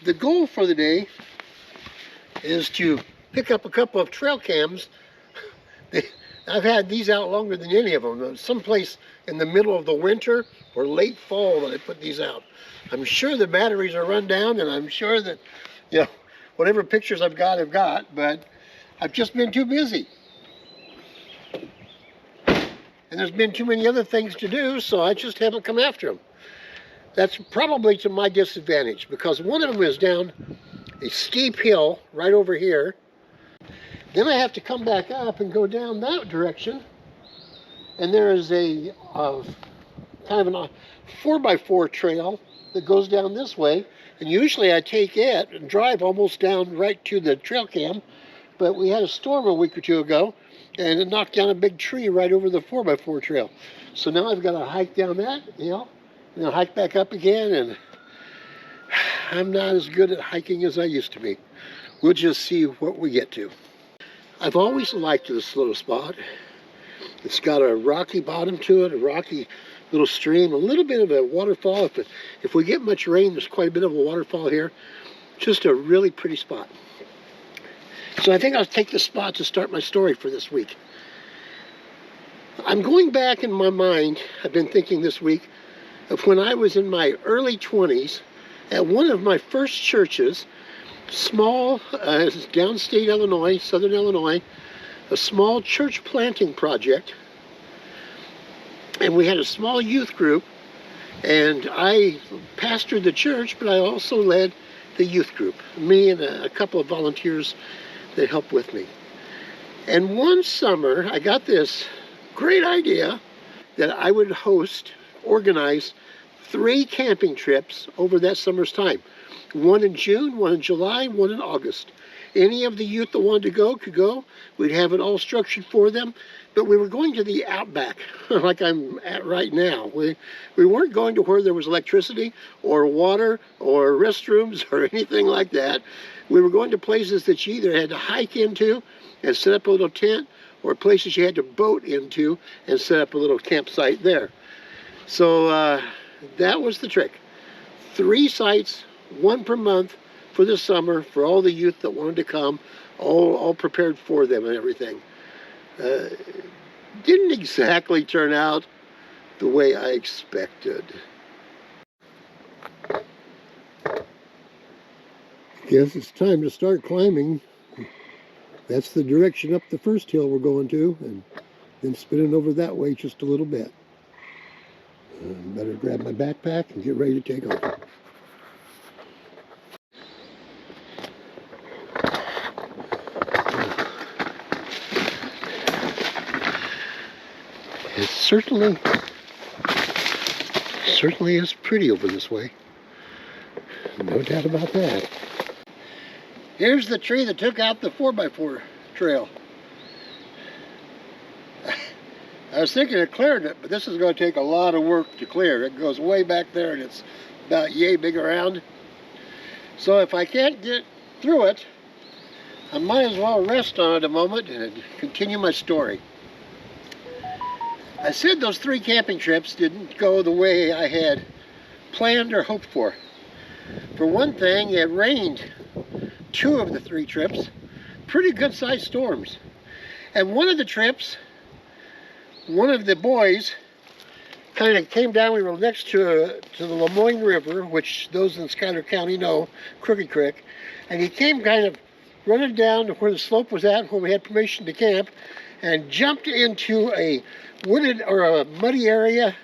the goal for the day is to pick up a couple of trail cams. I've had these out longer than any of them. Someplace in the middle of the winter or late fall that I put these out. I'm sure the batteries are run down, and I'm sure that, you know, whatever pictures I've got, but I've just been too busy. And there's been too many other things to do, so I just haven't come after them. That's probably to my disadvantage, because one of them is down a steep hill right over here. Then I have to come back up and go down that direction. And there is a kind of a 4x4 trail that goes down this way. And usually I take it and drive almost down right to the trail cam. But we had a storm a week or two ago, and it knocked down a big tree right over the 4x4 trail. So now I've got to hike down that, you know, and then hike back up again. And I'm not as good at hiking as I used to be. We'll just see what we get to. I've always liked this little spot. It's got a rocky bottom to it, a rocky little stream, a little bit of a waterfall. If we get much rain, there's quite a bit of a waterfall here. Just a really pretty spot. So I think I'll take this spot to start my story for this week. I'm going back in my mind, I've been thinking this week, of when I was in my early 20s at one of my first churches, small, downstate Illinois, southern Illinois, a small church planting project. And we had a small youth group, and I pastored the church, but I also led the youth group, me and a couple of volunteers that helped with me. And one summer, I got this great idea that I would organize 3 camping trips over that summer's time. One in June, one in July, one in August. Any of the youth that wanted to go could go. We'd have it all structured for them. But we were going to the outback, like I'm at right now. We weren't going to where there was electricity or water or restrooms or anything like that. We were going to places that you either had to hike into and set up a little tent, or places you had to boat into and set up a little campsite there. So that was the trick. 3 sites, 1 per month for the summer, for all the youth that wanted to come, all prepared for them and everything. Didn't exactly turn out the way I expected. Guess it's time to start climbing. That's the direction up the first hill we're going to, and then spinning over that way just a little bit. Better grab my backpack and get ready to take off. It certainly is pretty over this way. No doubt about that. Here's the tree that took out the 4x4 trail. I was thinking of clearing it, but this is going to take a lot of work to clear. It goes way back there, and it's about yay big around. So if I can't get through it, I might as well rest on it a moment and continue my story. I said those 3 camping trips didn't go the way I had planned or hoped for. For one thing, it rained 2 of the 3 trips, pretty good sized storms. And one of the trips, one of the boys kind of came down. We were next to the Lemoyne River, which those in Schuyler County know, Crooked Creek. And he came kind of running down to where the slope was at, where we had permission to camp, and jumped into a wooded or a muddy area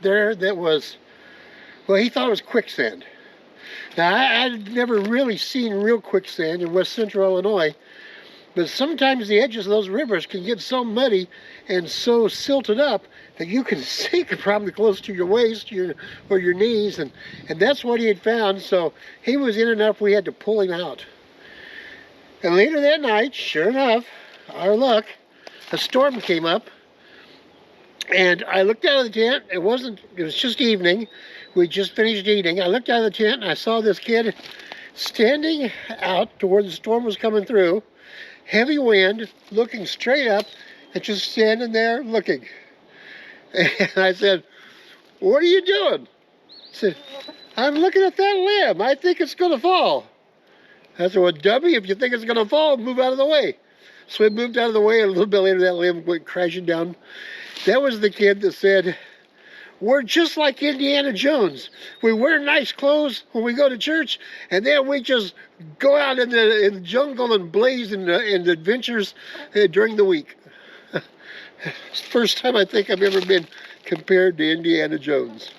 there that was, well, he thought it was quicksand. Now, I'd never really seen real quicksand in west central Illinois, but sometimes the edges of those rivers can get so muddy and so silted up that you can sink probably close to your waist or your knees, and that's what he had found. So he was in enough, we had to pull him out. And later that night, sure enough, our luck, a storm came up, and I looked out of the tent. It was just evening. We just finished eating. I looked out of the tent and I saw this kid standing out to where the storm was coming through, heavy wind, looking straight up, and just standing there looking. And I said, "What are you doing?" I'm looking at that limb. I think it's going to fall. That's what, dummy, if you think it's going to fall, move out of the way. So we moved out of the way, and a little bit later that limb went crashing down. That was the kid that said, we're just like Indiana Jones. We wear nice clothes when we go to church, and then we just go out in the jungle and blaze in adventures during the week. It's the first time I think I've ever been compared to Indiana Jones.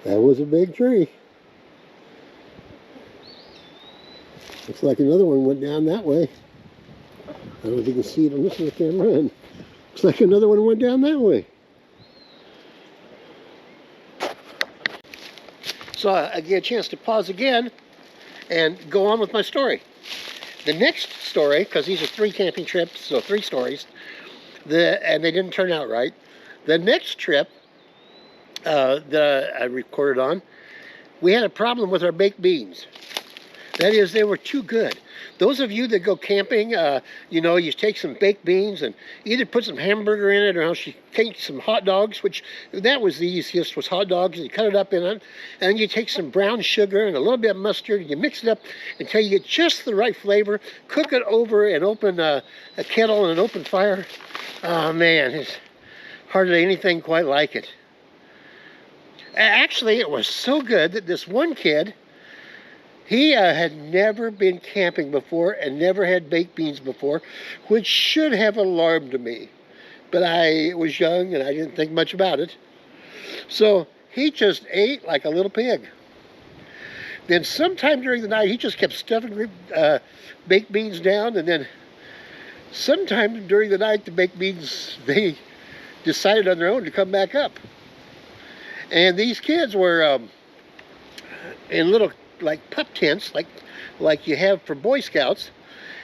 That was a big tree. Looks like another one went down that way. I don't know if you can see it on this one camera. And looks like another one went down that way. So I get a chance to pause again and go on with my story. The next story, because these are 3 camping trips, so 3 stories, and they didn't turn out right. The next trip that I recorded on, we had a problem with our baked beans. That is, they were too good. Those of you that go camping, you know, you take some baked beans and either put some hamburger in it, or else you take some hot dogs, which that was the easiest, was hot dogs, and you cut it up in it, and you take some brown sugar and a little bit of mustard, and you mix it up until you get just the right flavor, cook it over an open a kettle and an open fire. Oh man, it's hardly anything quite like it. Actually, it was so good that this one kid, he had never been camping before and never had baked beans before, which should have alarmed me. But I was young and I didn't think much about it. So he just ate like a little pig. Then sometime during the night, he just kept stuffing baked beans down, and then sometime during the night, the baked beans, they decided on their own to come back up. And these kids were in little, like, pup tents, like you have for Boy Scouts.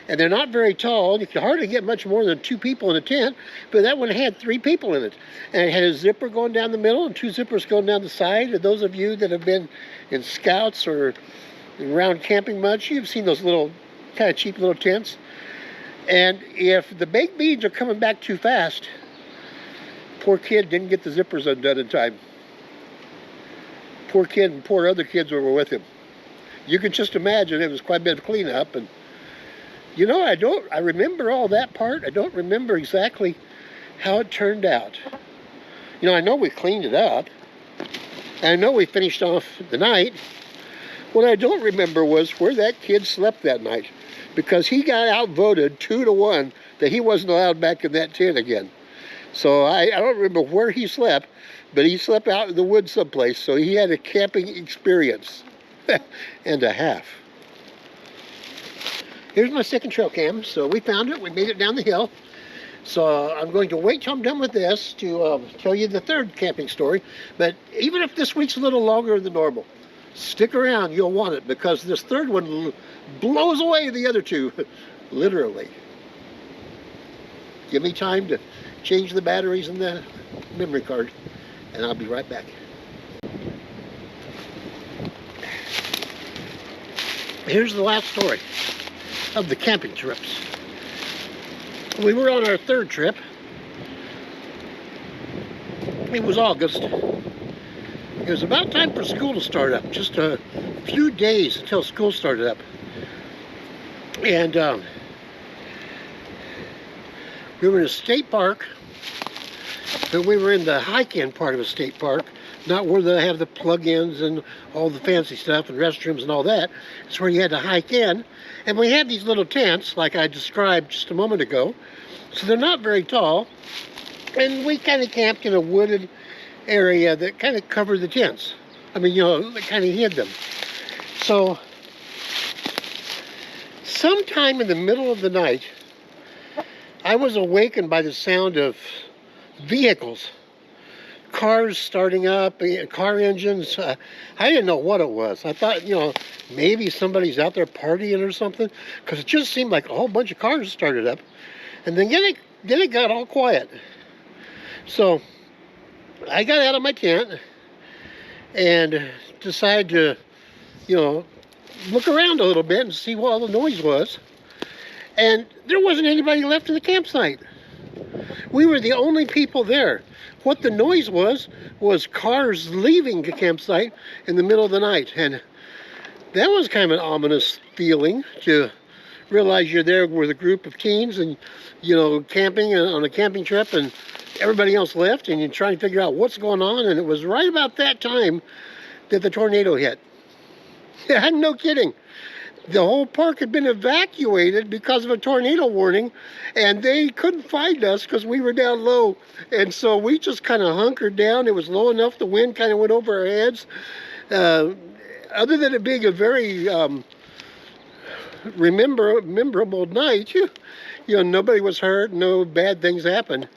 And they're not very tall. You can hardly get much more than 2 people in a tent. But that one had 3 people in it. And it had a zipper going down the middle and 2 zippers going down the side. And those of you that have been in Scouts or around camping much, you've seen those little, kind of cheap little tents. And if the baked beans are coming back too fast, poor kid didn't get the zippers undone in time. Poor kid and poor other kids who were with him. You can just imagine it was quite a bit of cleanup. And you know, I remember all that part. I don't remember exactly how it turned out. You know, I know we cleaned it up. And I know we finished off the night. What I don't remember was where that kid slept that night, because he got outvoted 2-1 that he wasn't allowed back in that tent again. So I don't remember where he slept, but he slept out in the woods someplace, so he had a camping experience and a half. Here's my second trail cam. So we found it, we made it down the hill. So I'm going to wait till I'm done with this to tell you the third camping story. But even if this week's a little longer than normal, stick around, you'll want it, because this third one blows away the other 2, literally. Give me time to change the batteries in the memory card, and I'll be right back. Here's the last story of the camping trips. We were on our 3rd trip. It was August. It was about time for school to start up. Just a few days until school started up. And we were in a state park. But we were in the hike-in part of a state park, not where they have the plug-ins and all the fancy stuff and restrooms and all that. It's where you had to hike in. And we had these little tents, like I described just a moment ago. So they're not very tall. And we kind of camped in a wooded area that kind of covered the tents. I mean, you know, that kind of hid them. So sometime in the middle of the night, I was awakened by the sound of vehicles cars starting up, car engines. I didn't know what it was. I thought, maybe somebody's out there partying or something, because it just seemed like a whole bunch of cars started up. And then it got all quiet. So I got out of my tent and decided to, look around a little bit and see what all the noise was. And there wasn't anybody left in the campsite. We were the only people there. What the noise was cars leaving the campsite in the middle of the night. And that was kind of an ominous feeling, to realize you're there with a group of teens and, camping on a camping trip, and everybody else left, and you're trying to figure out what's going on. And it was right about that time that the tornado hit. Yeah, no kidding. The whole park had been evacuated because of a tornado warning, and they couldn't find us because we were down low. And so we just kind of hunkered down. It was low enough, the wind kind of went over our heads. Other than it being a very memorable night, nobody was hurt, no bad things happened.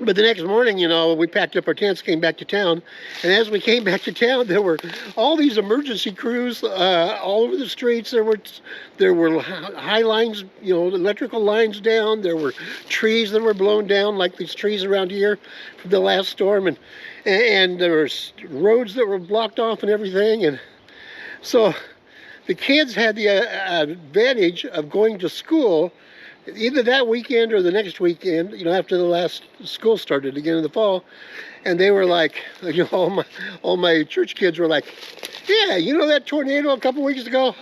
But the next morning, we packed up our tents, came back to town. And as we came back to town, there were all these emergency crews all over the streets. There were high lines, electrical lines down. There were trees that were blown down, like these trees around here from the last storm. And there were roads that were blocked off and everything. And so the kids had the advantage of going to school either that weekend or the next weekend, after the last school started again in the fall. And they were like, all my church kids were like, yeah, that tornado a couple weeks ago?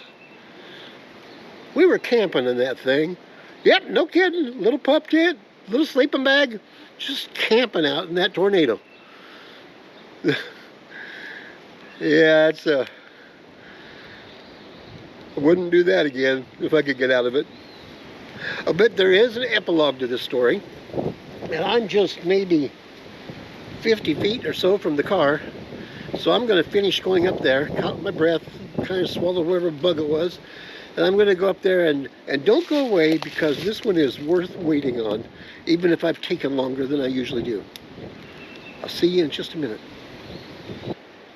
We were camping in that thing. Yep, no kidding. Little pup tent, little sleeping bag, just camping out in that tornado. Yeah, I wouldn't do that again if I could get out of it. But there is an epilogue to this story, and I'm just maybe 50 feet or so from the car, so I'm going to finish going up there, count my breath, kind of swallow whatever bug it was, and I'm going to go up there, and don't go away, because this one is worth waiting on, even if I've taken longer than I usually do. I'll see you in just a minute.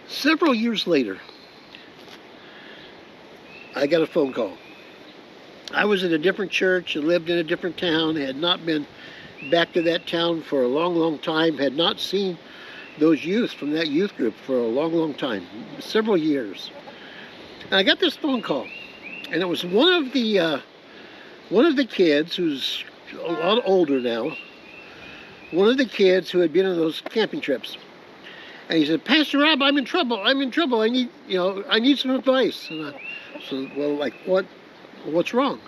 Several years later, I got a phone call. I was at a different church and lived in a different town, had not been back to that town for a long, long time, had not seen those youth from that youth group for a long, long time, several years. And I got this phone call, and it was one of the kids who's a lot older now, one of the kids who had been on those camping trips. And he said, Pastor Rob, I'm in trouble. I need some advice. And I said, well, like what? What's wrong?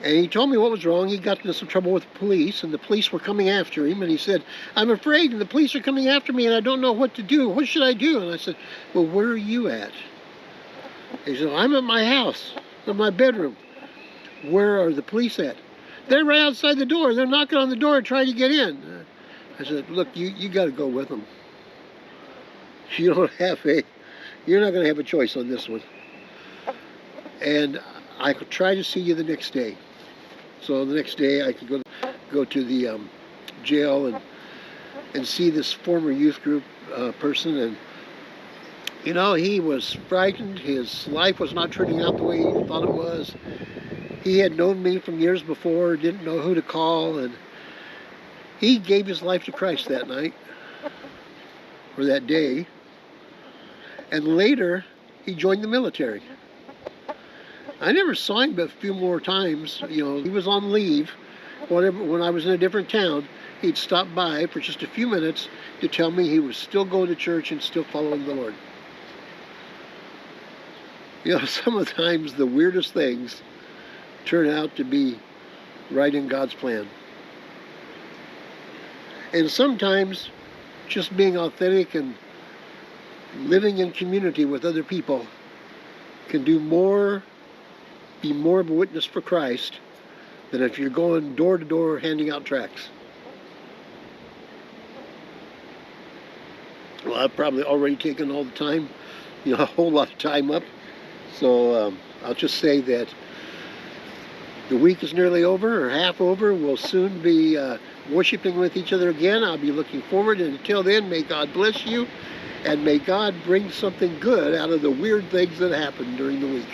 And he told me what was wrong. He got into some trouble with the police, and the police were coming after him. And he said, I'm afraid, and the police are coming after me, and I don't know what to do. What should I do? And I said, well, where are you at? He said, I'm at my house, in my bedroom. Where are the police at? They're right outside the door. They're knocking on the door trying to get in. I said, look, you got to go with them. You're not going to have a choice on this one. And I could try to see you the next day. So the next day I could go to the jail and see this former youth group person. And he was frightened. His life was not turning out the way he thought it was. He had known me from years before, didn't know who to call, and he gave his life to Christ that night, or that day. And later he joined the military. I never saw him but a few more times. He was on leave. When I was in a different town, he'd stop by for just a few minutes to tell me he was still going to church and still following the Lord. Sometimes the weirdest things turn out to be right in God's plan. And sometimes just being authentic and living in community with other people can be more of a witness for Christ than if you're going door to door handing out tracts. Well, I've probably already taken all the time, a whole lot of time up. So I'll just say that The week is nearly over, or half over. We'll soon be worshiping with each other again. I'll be looking forward, and until then, may God bless you, and may God bring something good out of the weird things that happen during the week.